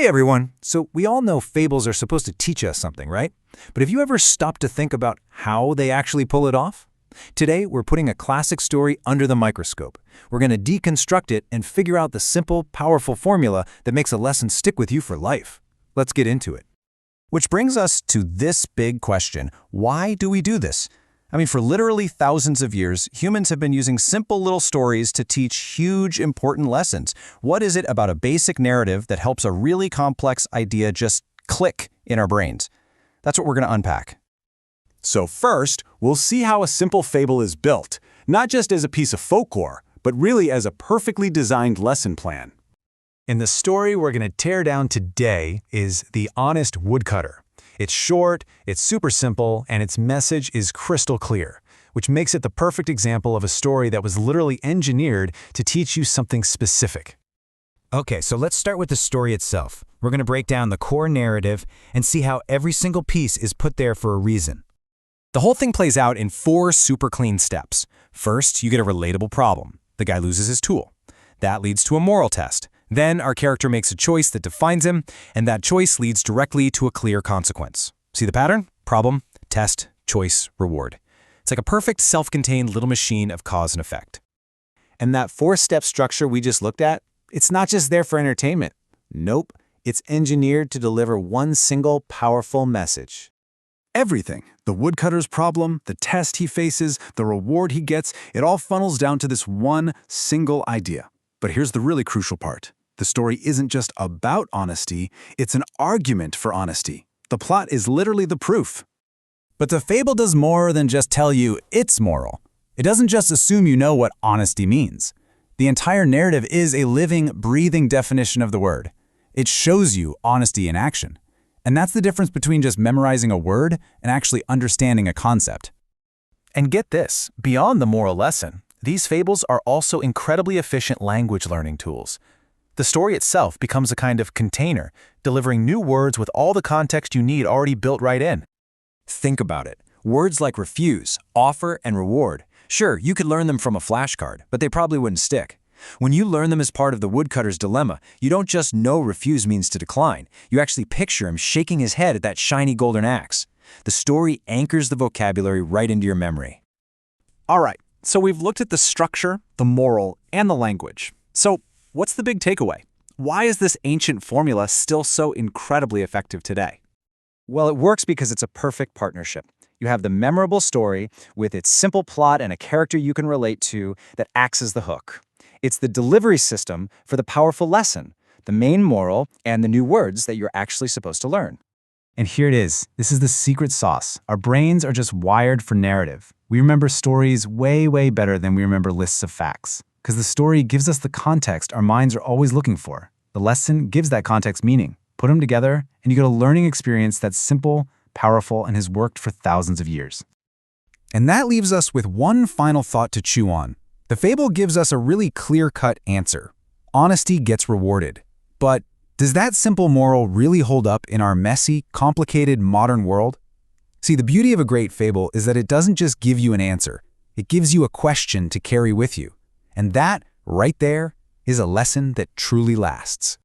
Hey everyone! So we all know fables are supposed to teach us something, right? But have you ever stopped to think about how they actually pull it off? Today, we're putting a classic story under the microscope. We're going to deconstruct it and figure out the simple, powerful formula that makes a lesson stick with you for life. Let's get into it. Which brings us to this big question. Why do we do this? For literally thousands of years, humans have been using simple little stories to teach huge, important lessons. What is it about a basic narrative that helps a really complex idea just click in our brains? That's what we're going to unpack. So first, we'll see how a simple fable is built, not just as a piece of folklore, but really as a perfectly designed lesson plan. And the story we're going to tear down today is The Honest Woodcutter. It's short, it's super simple, and its message is crystal clear, which makes it the perfect example of a story that was literally engineered to teach you something specific. Okay, so let's start with the story itself. We're going to break down the core narrative and see how every single piece is put there for a reason. The whole thing plays out in 4 super clean steps. First, you get a relatable problem. The guy loses his tool. That leads to a moral test. Then our character makes a choice that defines him, and that choice leads directly to a clear consequence. See the pattern? Problem, test, choice, reward. It's like a perfect self-contained little machine of cause and effect. And that 4-step structure we just looked at, it's not just there for entertainment. Nope, it's engineered to deliver one single powerful message. Everything, the woodcutter's problem, the test he faces, the reward he gets, it all funnels down to this one single idea. But here's the really crucial part. The story isn't just about honesty, it's an argument for honesty. The plot is literally the proof. But the fable does more than just tell you it's moral. It doesn't just assume you know what honesty means. The entire narrative is a living, breathing definition of the word. It shows you honesty in action. And that's the difference between just memorizing a word and actually understanding a concept. And get this, beyond the moral lesson, these fables are also incredibly efficient language learning tools. The story itself becomes a kind of container, delivering new words with all the context you need already built right in. Think about it. Words like refuse, offer, and reward. Sure, you could learn them from a flashcard, but they probably wouldn't stick. When you learn them as part of the woodcutter's dilemma, you don't just know refuse means to decline. You actually picture him shaking his head at that shiny golden axe. The story anchors the vocabulary right into your memory. All right, so we've looked at the structure, the moral, and the language. So what's the big takeaway? Why is this ancient formula still so incredibly effective today? Well, it works because it's a perfect partnership. You have the memorable story with its simple plot and a character you can relate to that acts as the hook. It's the delivery system for the powerful lesson, the main moral, and the new words that you're actually supposed to learn. And here it is. This is the secret sauce. Our brains are just wired for narrative. We remember stories way, way better than we remember lists of facts. Because the story gives us the context our minds are always looking for. The lesson gives that context meaning. Put them together, and you get a learning experience that's simple, powerful, and has worked for thousands of years. And that leaves us with one final thought to chew on. The fable gives us a really clear-cut answer. Honesty gets rewarded. But does that simple moral really hold up in our messy, complicated modern world? See, the beauty of a great fable is that it doesn't just give you an answer. It gives you a question to carry with you. And that, right there, is a lesson that truly lasts.